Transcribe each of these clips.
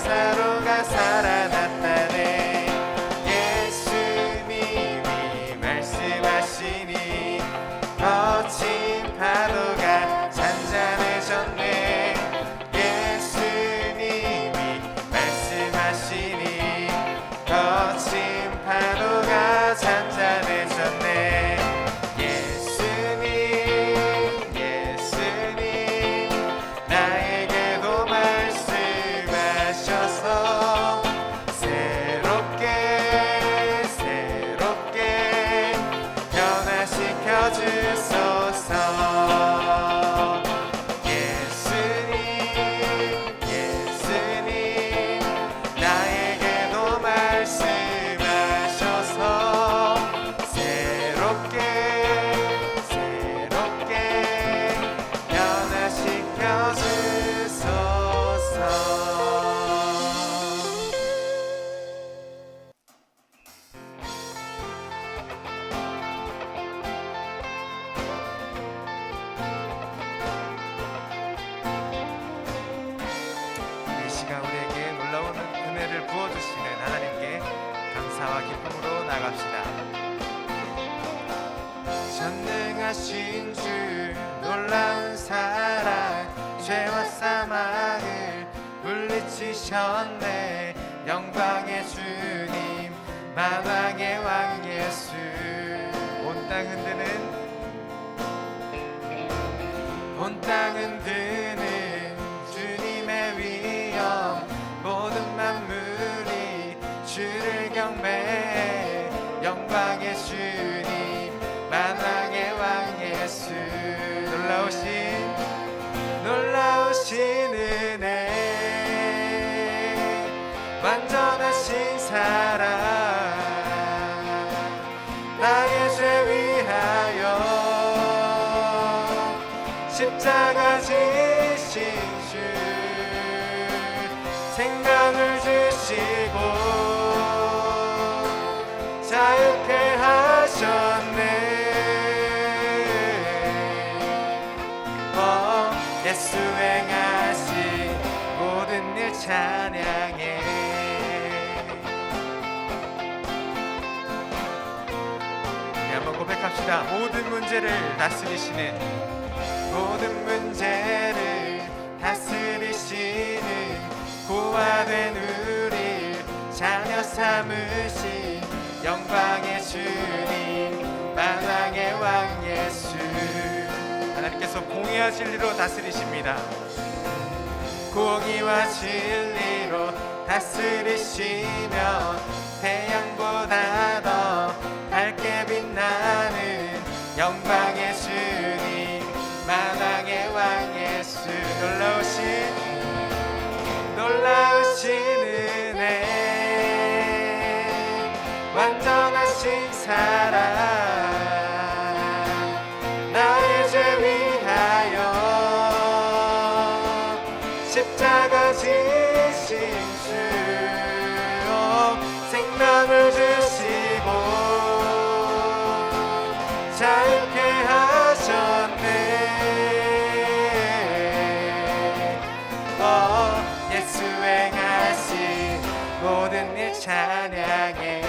나사로가 살아났다네. 예수님이 말씀하시니 거친 파도가 잔잔해졌네. 예수님이 말씀하시니 거친 파도가 잔잔해졌네. 예수님 예수님 나에게도 말씀하셔서 새롭게 새롭게 변화시켜 주소서. 예수님 예수님 나에게도 말씀하셔서 새롭게 새롭게 변화시켜 주소서. 이 시간 우리에게 놀라운 은혜를 부어주시는 하나님께 감사와 기쁨으로 나갑시다. 전능하신 주 놀라운 사랑 죄와 사망을 물리치셨네. 영광의 주님 만왕의 왕 예수. 온 땅 흔드는 주님의 위엄. 모든 만물이 주를 경배해. 영광의 주님 만왕의 왕 예수. 놀라우신 은혜 완전하신 사랑 나의 죄 위하여 십자가 지신 주. 생명을 주시고 자유케 하셨네. 예수 행하신 모든 일 찬양해. 우리 한번 고백합시다. 모든 문제를 다스리시는 고아된 우리 자녀 삼으신 영광의 주님 만왕의 왕 예수. 하나님께서 공의와 진리로 다스리십니다. 공의와 진리로 다스리시며 태양보다 더 밝게 빛나는 영광의 주님 만왕의 왕 예수. 놀라우신 은혜 완전하신 사랑 나의 죄 위하여 십자가 지신 주. 생명을 주시고 자유케 하셨네. 예수 행하신 모든 일 찬양해.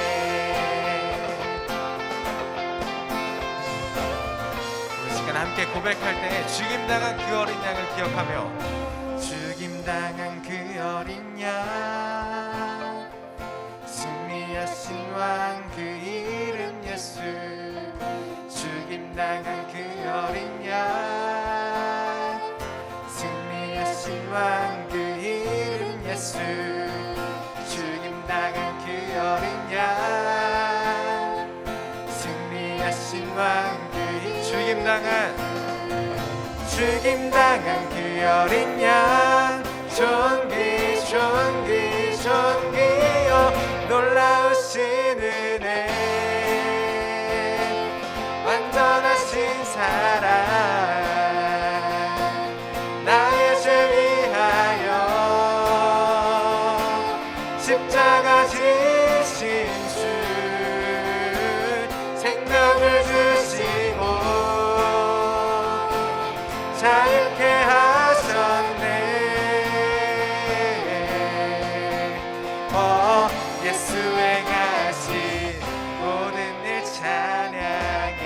이 시간 함께 고백할 때 죽임당한 그 어린 양을 기억하며 죽임당한 그 어린 양 승리하신 왕 그 이름 예수. 죽임당한 그 어린 양 승리하신 왕 그 이름 예수. 죽임당한 그 어린 양 승리하신 왕 그 이름. 죽임당한 그 어린 양 존귀 존귀 존귀여. 놀라우신 은혜 완전하신 사랑 나의 죄 위하여 십자가 지신 주. 생명을 주시고 자유케 하셨네. 예수 행하신 모든 일 찬양해.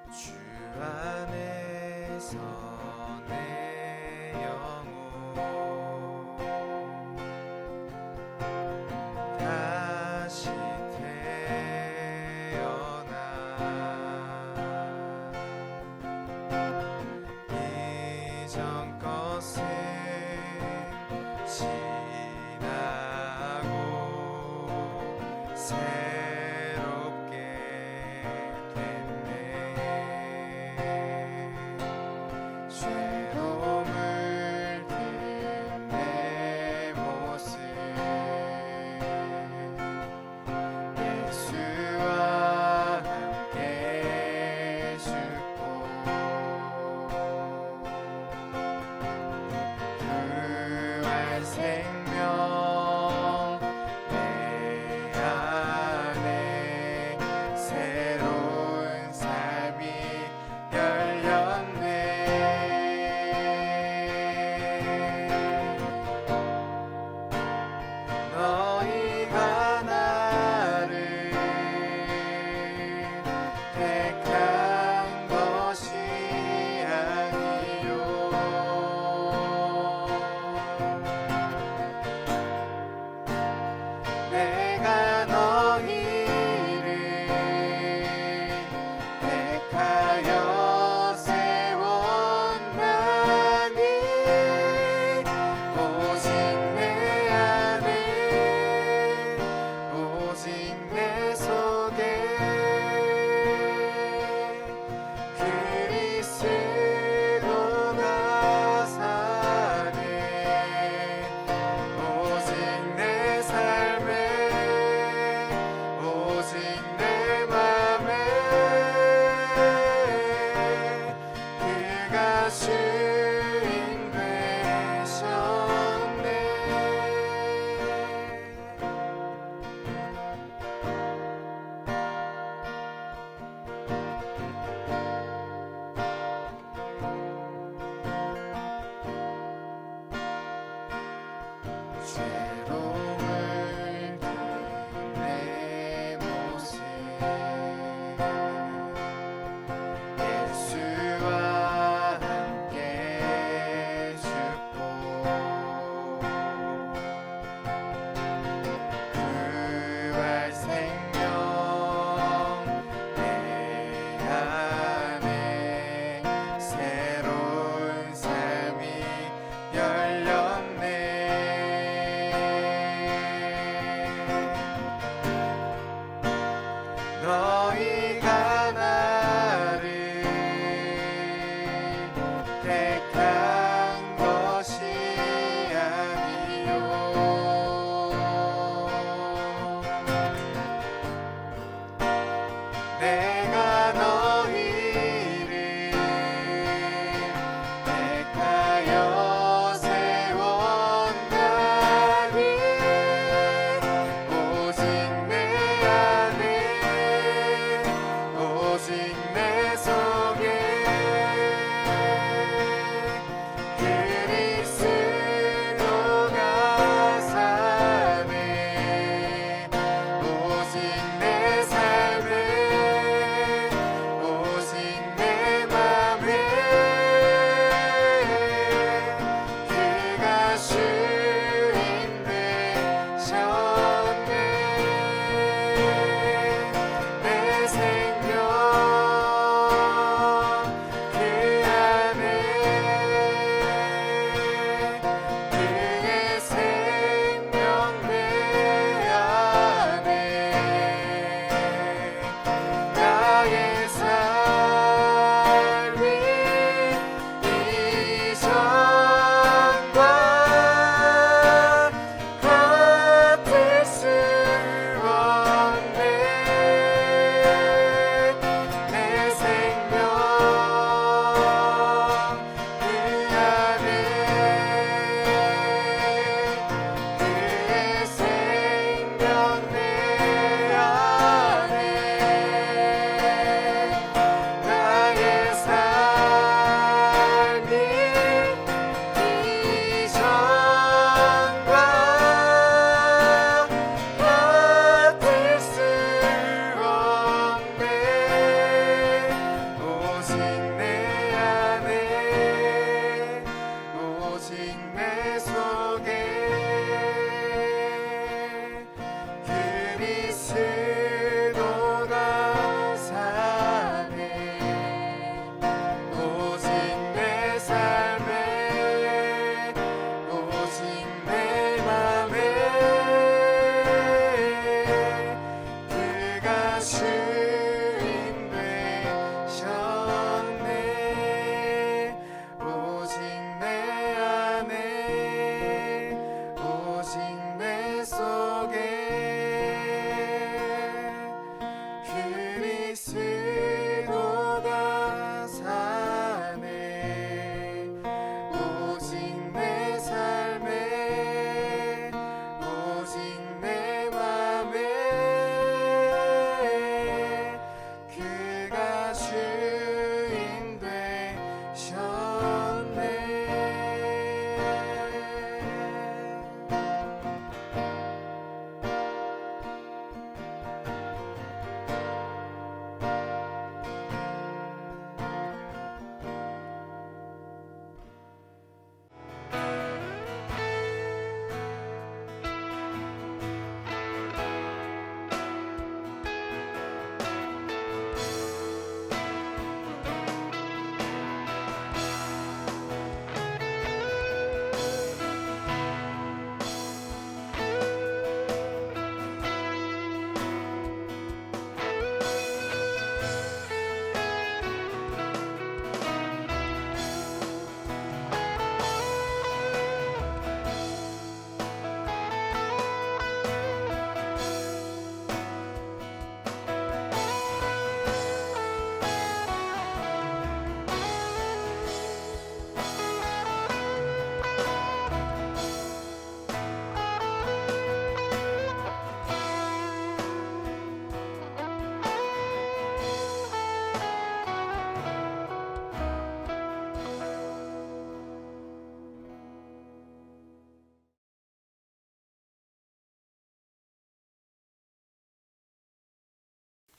주 안에서 내 영혼 다시 태어나 이전 것은 지나고 새롭게 됐네. 죄로 물든 내 모습 예수와 함께 죽고 부활 생명 내 안에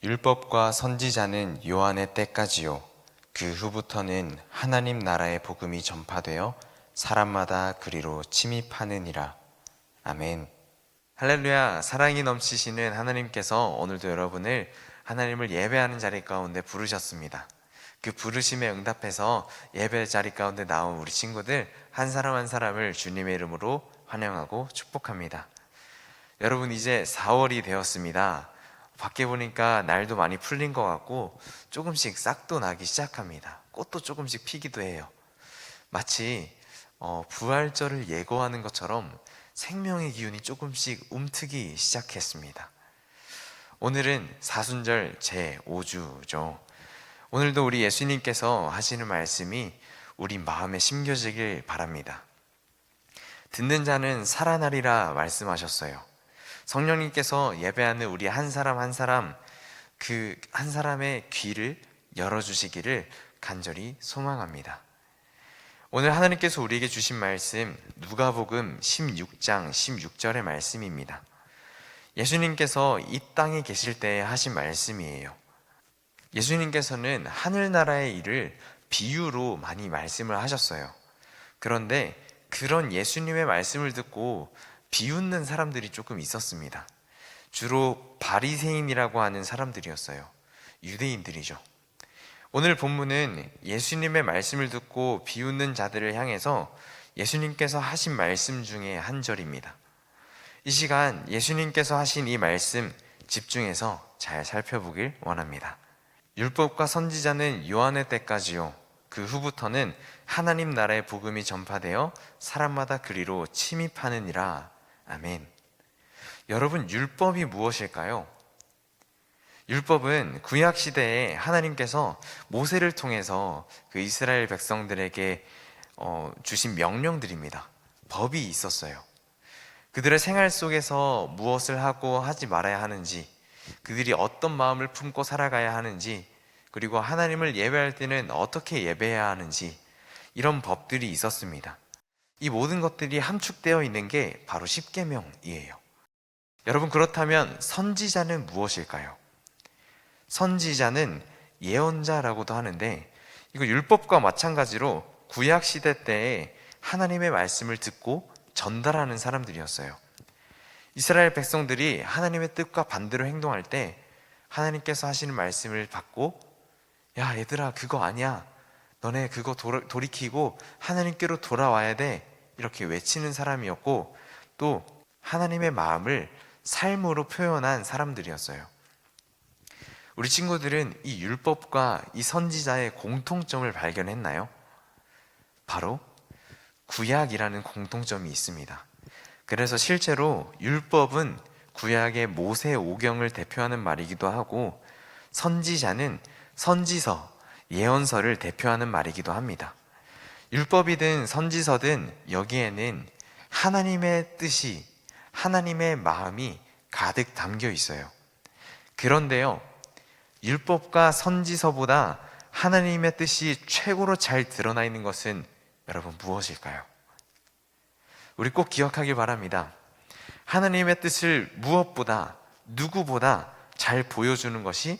율법과 선지자는 요한의 때까지요. 그 후부터는 하나님 나라의 복음이 전파되어 사람마다 그리로 침입하느니라. 아멘. 할렐루야. 사랑이 넘치시는 하나님께서 오늘도 여러분을 하나님을 예배하는 자리 가운데 부르셨습니다. 그 부르심에 응답해서 예배 자리 가운데 나온 우리 친구들 한 사람 한 사람을 주님의 이름으로 환영하고 축복합니다. 여러분, 이제 4월이 되었습니다. 밖에 보니까 날도 많이 풀린 것 같고 조금씩 싹도 나기 시작합니다. 꽃도 조금씩 피기도 해요. 마치 부활절을 예고하는 것처럼 생명의 기운이 조금씩 움트기 시작했습니다. 오늘은 사순절 제5주죠. 오늘도 우리 예수님께서 하시는 말씀이 우리 마음에 심겨지길 바랍니다. 듣는 자는 살아나리라 말씀하셨어요. 성령님께서 예배하는 우리 한 사람 한 사람, 그 한 사람의 귀를 열어주시기를 간절히 소망합니다. 오늘 하나님께서 우리에게 주신 말씀, 누가복음 16장 16절의 말씀입니다. 예수님께서 이 땅에 계실 때 하신 말씀이에요. 예수님께서는 하늘나라의 일을 비유로 많이 말씀을 하셨어요. 그런데 그런 예수님의 말씀을 듣고 비웃는 사람들이 조금 있었습니다. 주로 바리새인이라고 하는 사람들이었어요. 유대인들이죠. 오늘 본문은 예수님의 말씀을 듣고 비웃는 자들을 향해서 예수님께서 하신 말씀 중에 한 절입니다. 이 시간 예수님께서 하신 이 말씀 집중해서 잘 살펴보길 원합니다. 율법과 선지자는 요한의 때까지요. 그 후부터는 하나님 나라의 복음이 전파되어 사람마다 그리로 침입하느니라. 아멘. 여러분, 율법이 무엇일까요? 율법은 구약 시대에 하나님께서 모세를 통해서 그 이스라엘 백성들에게 주신 명령들입니다. 법이 있었어요. 그들의 생활 속에서 무엇을 하고 하지 말아야 하는지, 그들이 어떤 마음을 품고 살아가야 하는지, 그리고 하나님을 예배할 때는 어떻게 예배해야 하는지, 이런 법들이 있었습니다. 이 모든 것들이 함축되어 있는 게 바로 십계명이에요. 여러분, 그렇다면 선지자는 무엇일까요? 선지자는 예언자라고도 하는데, 이거 율법과 마찬가지로 구약 시대 때에 하나님의 말씀을 듣고 전달하는 사람들이었어요. 이스라엘 백성들이 하나님의 뜻과 반대로 행동할 때 하나님께서 하시는 말씀을 받고, 야 얘들아, 그거 아니야, 너네 그거 돌이키고 하나님께로 돌아와야 돼, 이렇게 외치는 사람이었고, 또 하나님의 마음을 삶으로 표현한 사람들이었어요. 우리 친구들은 이 율법과 이 선지자의 공통점을 발견했나요? 바로 구약이라는 공통점이 있습니다. 그래서 실제로 율법은 구약의 모세 오경을 대표하는 말이기도 하고, 선지자는 선지서, 예언서를 대표하는 말이기도 합니다. 율법이든 선지서든 여기에는 하나님의 뜻이, 하나님의 마음이 가득 담겨 있어요. 그런데요, 율법과 선지서보다 하나님의 뜻이 최고로 잘 드러나 있는 것은 여러분 무엇일까요? 우리 꼭 기억하길 바랍니다. 하나님의 뜻을 무엇보다, 누구보다 잘 보여주는 것이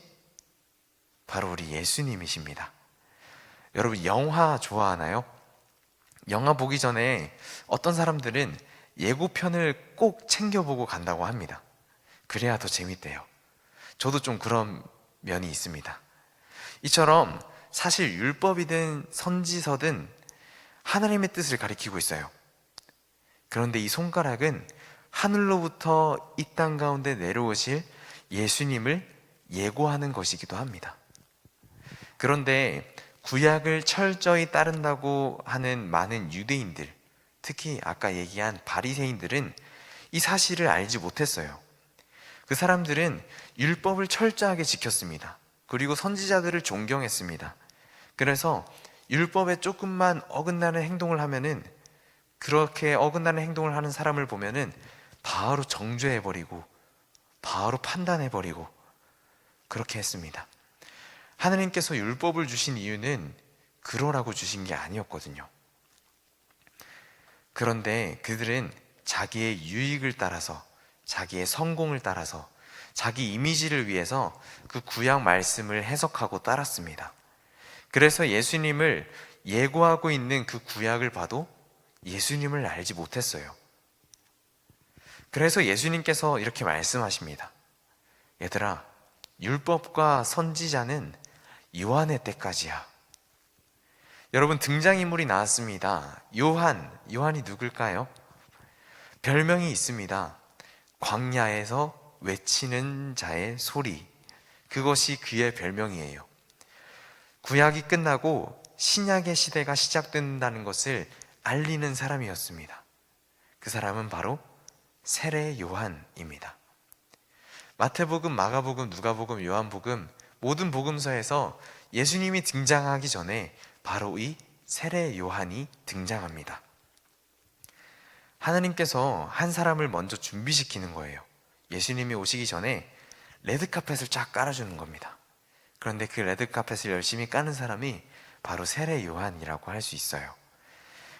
바로 우리 예수님이십니다. 여러분, 영화 좋아하나요? 영화 보기 전에 어떤 사람들은 예고편을 꼭 챙겨보고 간다고 합니다. 그래야 더 재밌대요. 저도 좀 그런 면이 있습니다. 이처럼 사실 율법이든 선지서든 하나님의 뜻을 가리키고 있어요. 그런데 이 손가락은 하늘로부터 이 땅 가운데 내려오실 예수님을 예고하는 것이기도 합니다. 그런데 구약을 철저히 따른다고 하는 많은 유대인들, 특히 아까 얘기한 바리새인들은 이 사실을 알지 못했어요. 그 사람들은 율법을 철저하게 지켰습니다. 그리고 선지자들을 존경했습니다. 그래서 율법에 조금만 어긋나는 행동을 하면은, 그렇게 어긋나는 행동을 하는 사람을 보면은 바로 정죄해버리고 바로 판단해버리고 그렇게 했습니다. 하나님께서 율법을 주신 이유는 그러라고 주신 게 아니었거든요. 그런데 그들은 자기의 유익을 따라서, 자기의 성공을 따라서, 자기 이미지를 위해서 그 구약 말씀을 해석하고 따랐습니다. 그래서 예수님을 예고하고 있는 그 구약을 봐도 예수님을 알지 못했어요. 그래서 예수님께서 이렇게 말씀하십니다. 얘들아, 율법과 선지자는 요한의 때까지야. 여러분, 등장인물이 나왔습니다. 요한이 누굴까요? 별명이 있습니다. 광야에서 외치는 자의 소리, 그것이 그의 별명이에요. 구약이 끝나고 신약의 시대가 시작된다는 것을 알리는 사람이었습니다. 그 사람은 바로 세례 요한입니다. 마태복음, 마가복음, 누가복음, 요한복음 모든 복음서에서 예수님이 등장하기 전에 바로 이 세례 요한이 등장합니다. 하나님께서 한 사람을 먼저 준비시키는 거예요. 예수님이 오시기 전에 레드카펫을 쫙 깔아주는 겁니다. 그런데 그 레드카펫을 열심히 까는 사람이 바로 세례 요한이라고 할 수 있어요.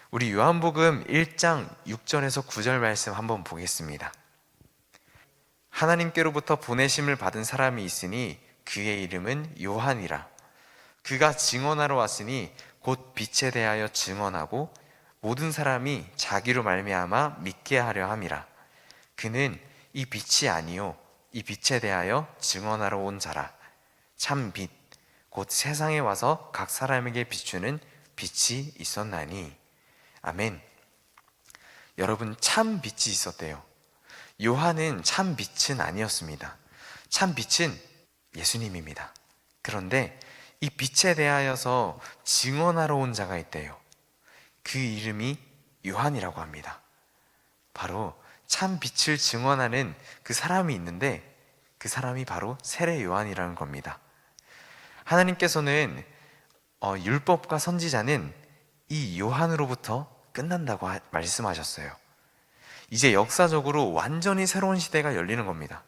우리 요한복음 1장 6절에서 9절 말씀 한번 보겠습니다. 하나님께로부터 보내심을 받은 사람이 있으니 그의 이름은 요한이라. 그가 증언하러 왔으니 곧 빛에 대하여 증언하고 모든 사람이 자기로 말미암아 믿게 하려 함이라. 그는 이 빛이 아니요 이 빛에 대하여 증언하러 온 자라. 참 빛, 곧 세상에 와서 각 사람에게 비추는 빛이 있었나니. 아멘. 여러분, 참 빛이 있었대요. 요한은 참 빛은 아니었습니다. 참 빛은 예수님입니다. 그런데 이 빛에 대하여서 증언하러 온 자가 있대요. 그 이름이 요한이라고 합니다. 바로 참 빛을 증언하는 그 사람이 있는데 그 사람이 바로 세례 요한이라는 겁니다. 하나님께서는 율법과 선지자는 이 요한으로부터 끝난다고 말씀하셨어요. 이제 역사적으로 완전히 새로운 시대가 열리는 겁니다.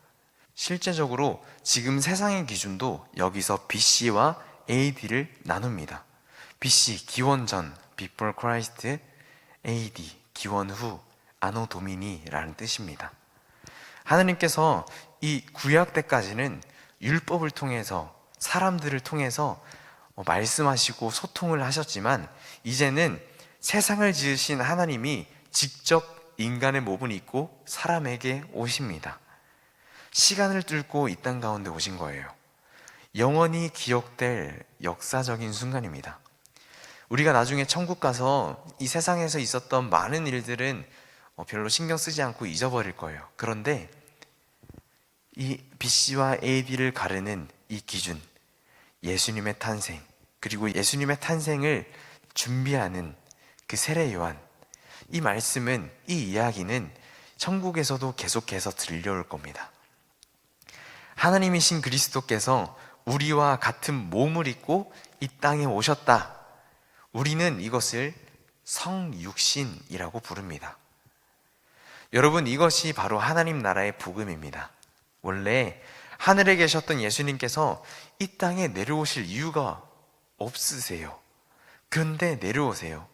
실제적으로 지금 세상의 기준도 여기서 BC와 AD를 나눕니다. BC, 기원 전, Before Christ, AD, 기원 후, 아노 도미니라는 뜻입니다. 하나님께서 이 구약 때까지는 율법을 통해서 사람들을 통해서 말씀하시고 소통을 하셨지만 이제는 세상을 지으신 하나님이 직접 인간의 몸을 입고 사람에게 오십니다. 시간을 뚫고 이 땅 가운데 오신 거예요. 영원히 기억될 역사적인 순간입니다. 우리가 나중에 천국 가서 이 세상에서 있었던 많은 일들은 별로 신경 쓰지 않고 잊어버릴 거예요. 그런데 이 BC와 AD를 가르는 이 기준, 예수님의 탄생, 그리고 예수님의 탄생을 준비하는 그 세례 요한, 이 말씀은, 이 이야기는 천국에서도 계속해서 들려올 겁니다. 하나님이신 그리스도께서 우리와 같은 몸을 입고 이 땅에 오셨다. 우리는 이것을 성육신이라고 부릅니다. 여러분, 이것이 바로 하나님 나라의 복음입니다. 원래 하늘에 계셨던 예수님께서 이 땅에 내려오실 이유가 없으세요. 그런데 내려오세요.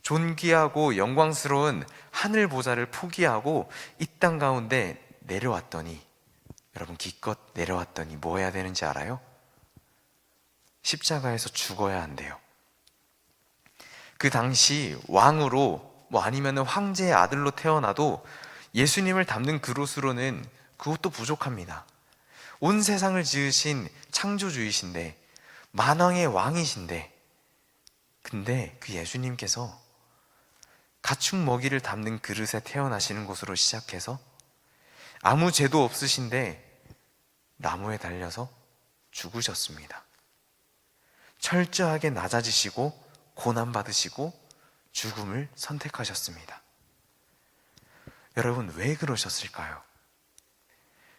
존귀하고 영광스러운 하늘 보좌를 포기하고 이 땅 가운데 내려왔더니, 여러분, 기껏 내려왔더니 뭐 해야 되는지 알아요? 십자가에서 죽어야 한대요. 그 당시 왕으로 아니면 황제의 아들로 태어나도 예수님을 담는 그릇으로는 그것도 부족합니다. 온 세상을 지으신 창조주이신데, 만왕의 왕이신데, 근데 그 예수님께서 가축 먹이를 담는 그릇에 태어나시는 것으로 시작해서 아무 죄도 없으신데 나무에 달려서 죽으셨습니다. 철저하게 낮아지시고 고난받으시고 죽음을 선택하셨습니다. 여러분, 왜 그러셨을까요?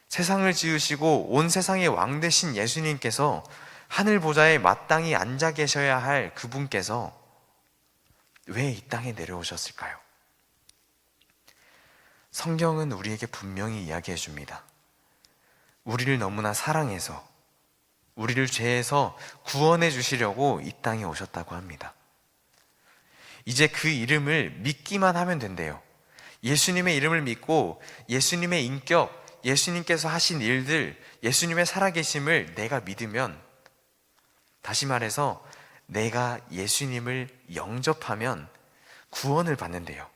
세상을 지으시고 온 세상의 왕 되신 예수님께서 하늘 보좌에 마땅히 앉아 계셔야 할 그분께서 왜 이 땅에 내려오셨을까요? 성경은 우리에게 분명히 이야기해 줍니다. 우리를 너무나 사랑해서 우리를 죄에서 구원해 주시려고 이 땅에 오셨다고 합니다. 이제 그 이름을 믿기만 하면 된대요. 예수님의 이름을 믿고 예수님의 인격, 예수님께서 하신 일들, 예수님의 살아계심을 내가 믿으면, 다시 말해서 내가 예수님을 영접하면 구원을 받는데요.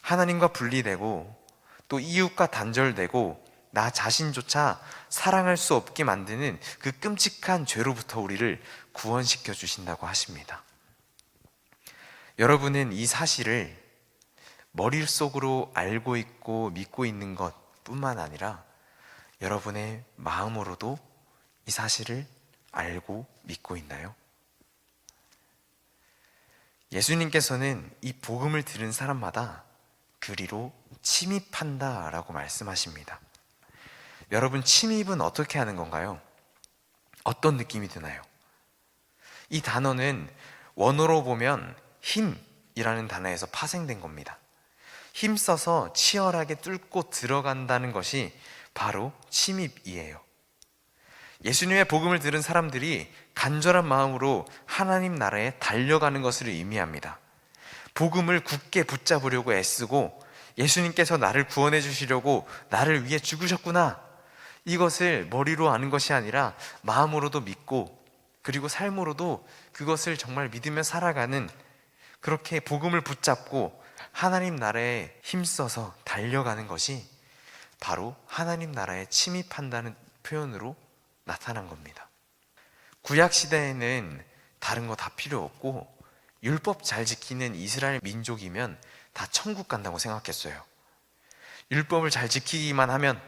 하나님과 분리되고 또 이웃과 단절되고 나 자신조차 사랑할 수 없게 만드는 그 끔찍한 죄로부터 우리를 구원시켜 주신다고 하십니다. 여러분은 이 사실을 머릿속으로 알고 있고 믿고 있는 것뿐만 아니라 여러분의 마음으로도 이 사실을 알고 믿고 있나요? 예수님께서는 이 복음을 들은 사람마다 그리로 침입한다 라고 말씀하십니다. 여러분, 침입은 어떻게 하는 건가요? 어떤 느낌이 드나요? 이 단어는 원어로 보면 힘이라는 단어에서 파생된 겁니다. 힘써서 치열하게 뚫고 들어간다는 것이 바로 침입이에요. 예수님의 복음을 들은 사람들이 간절한 마음으로 하나님 나라에 달려가는 것을 의미합니다. 복음을 굳게 붙잡으려고 애쓰고 예수님께서 나를 구원해 주시려고 나를 위해 죽으셨구나, 이것을 머리로 아는 것이 아니라 마음으로도 믿고 그리고 삶으로도 그것을 정말 믿으며 살아가는, 그렇게 복음을 붙잡고 하나님 나라에 힘써서 달려가는 것이 바로 하나님 나라에 침입한다는 표현으로 나타난 겁니다. 구약 시대에는 다른 거 다 필요 없고 율법 잘 지키는 이스라엘 민족이면 다 천국 간다고 생각했어요. 율법을 잘 지키기만 하면,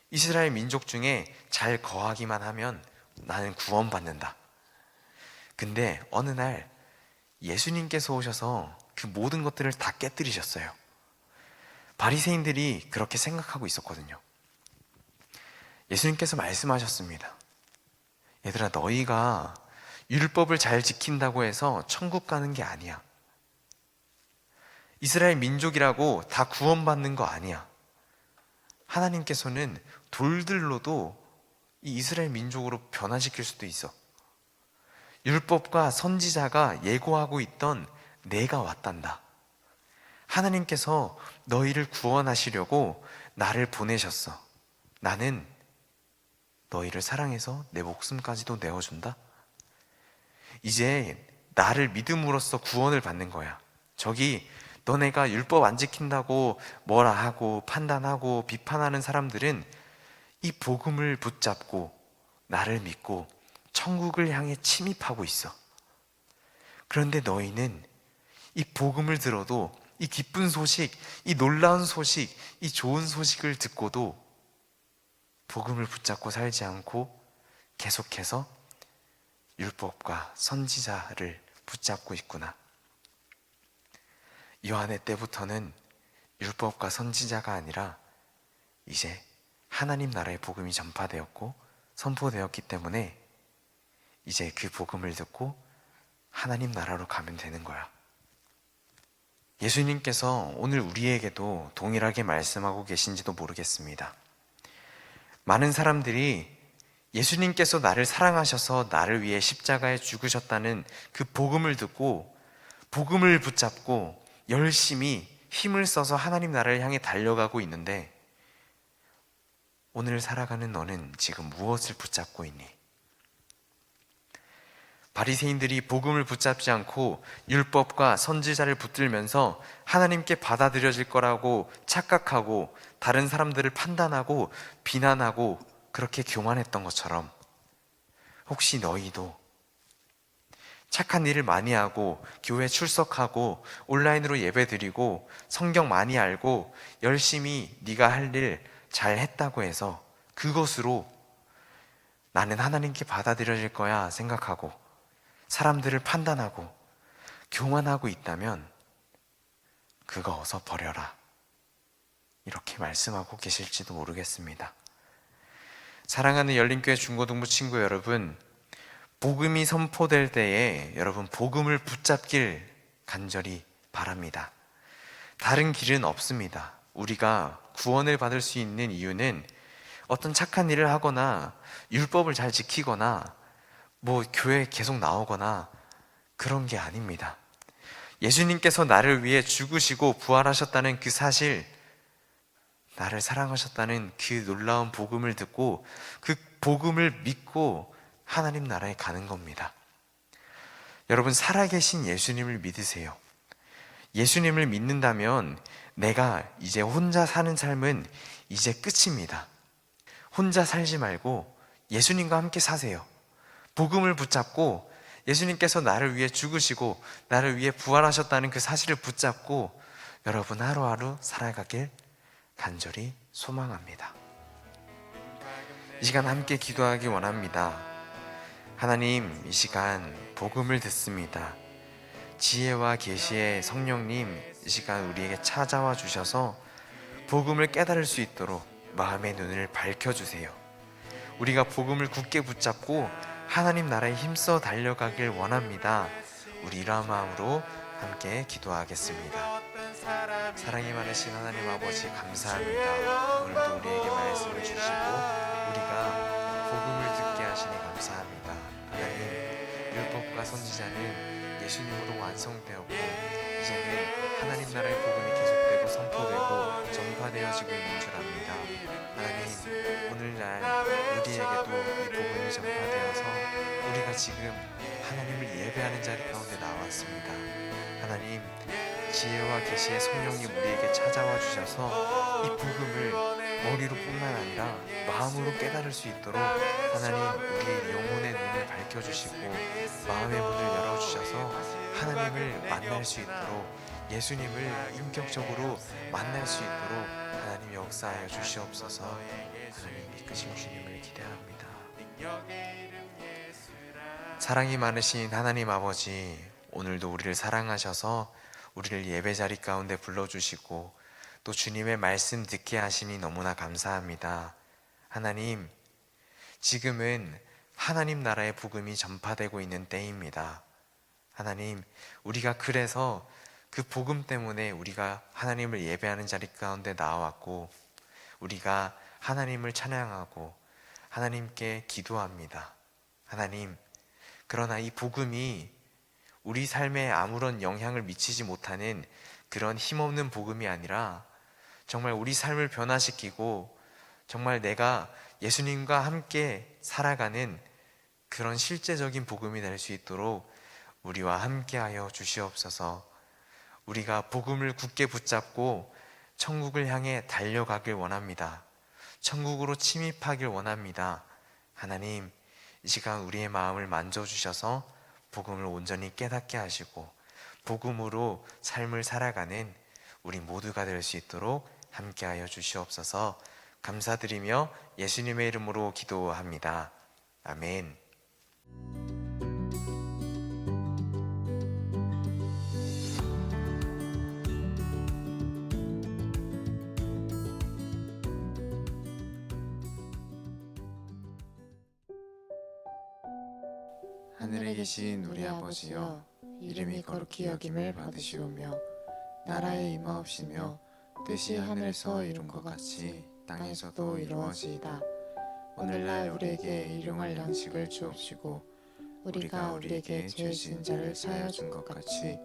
이스라엘 민족 중에 잘 거하기만 하면 나는 구원받는다. 근데 어느 날 예수님께서 오셔서 그 모든 것들을 다 깨뜨리셨어요. 바리새인들이 그렇게 생각하고 있었거든요. 예수님께서 말씀하셨습니다. 얘들아, 너희가 율법을 잘 지킨다고 해서 천국 가는 게 아니야. 이스라엘 민족이라고 다 구원받는 거 아니야. 하나님께서는 돌들로도 이 이스라엘 민족으로 변화시킬 수도 있어. 율법과 선지자가 예고하고 있던 내가 왔단다. 하나님께서 너희를 구원하시려고 나를 보내셨어. 나는 너희를 사랑해서 내 목숨까지도 내어준다. 이제 나를 믿음으로써 구원을 받는 거야. 저기 너네가 율법 안 지킨다고 뭐라 하고 판단하고 비판하는 사람들은 이 복음을 붙잡고 나를 믿고 천국을 향해 침입하고 있어. 그런데 너희는 이 복음을 들어도, 이 기쁜 소식, 이 놀라운 소식, 이 좋은 소식을 듣고도 복음을 붙잡고 살지 않고 계속해서 율법과 선지자를 붙잡고 있구나. 요한의 때부터는 율법과 선지자가 아니라 이제 하나님 나라의 복음이 전파되었고 선포되었기 때문에 이제 그 복음을 듣고 하나님 나라로 가면 되는 거야. 예수님께서 오늘 우리에게도 동일하게 말씀하고 계신지도 모르겠습니다. 많은 사람들이 예수님께서 나를 사랑하셔서 나를 위해 십자가에 죽으셨다는 그 복음을 듣고 복음을 붙잡고 열심히 힘을 써서 하나님 나라를 향해 달려가고 있는데, 오늘 살아가는 너는 지금 무엇을 붙잡고 있니? 바리새인들이 복음을 붙잡지 않고 율법과 선지자를 붙들면서 하나님께 받아들여질 거라고 착각하고 다른 사람들을 판단하고 비난하고 그렇게 교만했던 것처럼, 혹시 너희도 착한 일을 많이 하고 교회 출석하고 온라인으로 예배드리고 성경 많이 알고 열심히 네가 할 일 잘 했다고 해서 그것으로 나는 하나님께 받아들여질 거야 생각하고 사람들을 판단하고 교만하고 있다면 그거 어서 버려라, 이렇게 말씀하고 계실지도 모르겠습니다. 사랑하는 열린교회 중고등부 친구 여러분, 복음이 선포될 때에 여러분 복음을 붙잡길 간절히 바랍니다. 다른 길은 없습니다. 우리가 구원을 받을 수 있는 이유는 어떤 착한 일을 하거나 율법을 잘 지키거나 뭐 교회에 계속 나오거나 그런 게 아닙니다. 예수님께서 나를 위해 죽으시고 부활하셨다는 그 사실, 나를 사랑하셨다는 그 놀라운 복음을 듣고 그 복음을 믿고 하나님 나라에 가는 겁니다. 여러분, 살아계신 예수님을 믿으세요. 예수님을 믿는다면 내가 이제 혼자 사는 삶은 이제 끝입니다. 혼자 살지 말고 예수님과 함께 사세요. 복음을 붙잡고 예수님께서 나를 위해 죽으시고 나를 위해 부활하셨다는 그 사실을 붙잡고 여러분 하루하루 살아가길 간절히 소망합니다. 이 시간 함께 기도하기 원합니다. 하나님, 이 시간 복음을 듣습니다. 지혜와 계시의 성령님, 이 시간 우리에게 찾아와 주셔서 복음을 깨달을 수 있도록 마음의 눈을 밝혀주세요. 우리가 복음을 굳게 붙잡고 하나님 나라에 힘써 달려가길 원합니다. 우리 이러한 마음으로 함께 기도하겠습니다. 사랑이 많으신 하나님 아버지, 감사합니다. 오늘도 우리에게 말씀을 주시고 우리가 복음을 듣게 하시니 감사합니다. 하나님, 율법과 선지자는 예수님으로 완성되었고 이제는 하나님 나라의 복음이 계속되고 선포되고 전파되어지고 있는 줄 압니다. 하나님, 오늘날 우리에게도 이 복음이 전파되어서 우리가 지금 하나님을 예배하는 자리 가운데 나왔습니다. 하나님, 지혜와 계시의 성령님 우리에게 찾아와 주셔서 이 복음을 머리로 뿐만 아니라 마음으로 깨달을 수 있도록 하나님, 우리의 영혼의 눈을 밝혀주시고 마음의 문을 열어주셔서 하나님을 만날 수 있도록, 예수님을 인격적으로 만날 수 있도록 하나님 역사하여 주시옵소서. 하나님 이끄신 주님을 기대합니다. 사랑이 많으신 하나님 아버지, 오늘도 우리를 사랑하셔서 우리를 예배 자리 가운데 불러주시고 또 주님의 말씀 듣게 하시니 너무나 감사합니다. 하나님, 지금은 하나님 나라의 복음이 전파되고 있는 때입니다. 하나님, 우리가 그래서 그 복음 때문에 우리가 하나님을 예배하는 자리 가운데 나왔고 우리가 하나님을 찬양하고 하나님께 기도합니다. 하나님, 그러나 이 복음이 우리 삶에 아무런 영향을 미치지 못하는 그런 힘없는 복음이 아니라 정말 우리 삶을 변화시키고 정말 내가 예수님과 함께 살아가는 그런 실제적인 복음이 될 수 있도록 우리와 함께하여 주시옵소서. 우리가 복음을 굳게 붙잡고 천국을 향해 달려가길 원합니다. 천국으로 침입하길 원합니다. 하나님, 이 시간 우리의 마음을 만져주셔서 복음을 온전히 깨닫게 하시고 복음으로 삶을 살아가는 우리 모두가 될 수 있도록 함께하여 주시옵소서. 감사드리며 예수님의 이름으로 기도합니다. 아멘. 하늘에 계신 우리 아버지여, 이름이 거룩히 여김을 받으시오며 나라에 임하옵시며 뜻이 하늘에서 이룬 것 같이 땅에서도 이루어지이다. 오늘날 우리에게 일용할 양식을 주옵시고 우리가 우리에게 죄 지은 자를 사하여 준 것 같이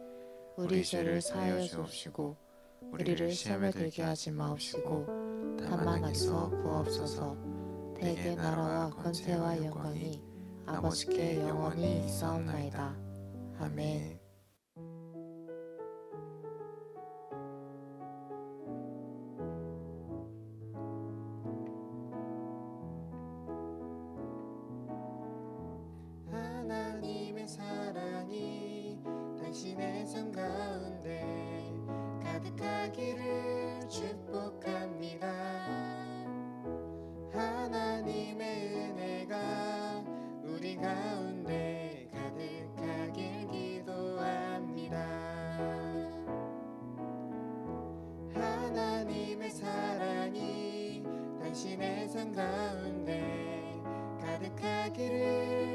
우리 죄를 사하여 주옵시고 우리를 시험에 들게 하지 마옵시고 다만 악에서 구하옵소서. 대개 나라와 권세와 영광이 아버지께 영원히 있사옵나이다. 아멘. 하나님의 사랑이 당신의 삶 가운데 가득하기를 축복합니다. 하나님의 은혜가 우리 가운데 가득하길 기도합니다. 하나님의 사랑이 당신의 삶 가운데 가득하기를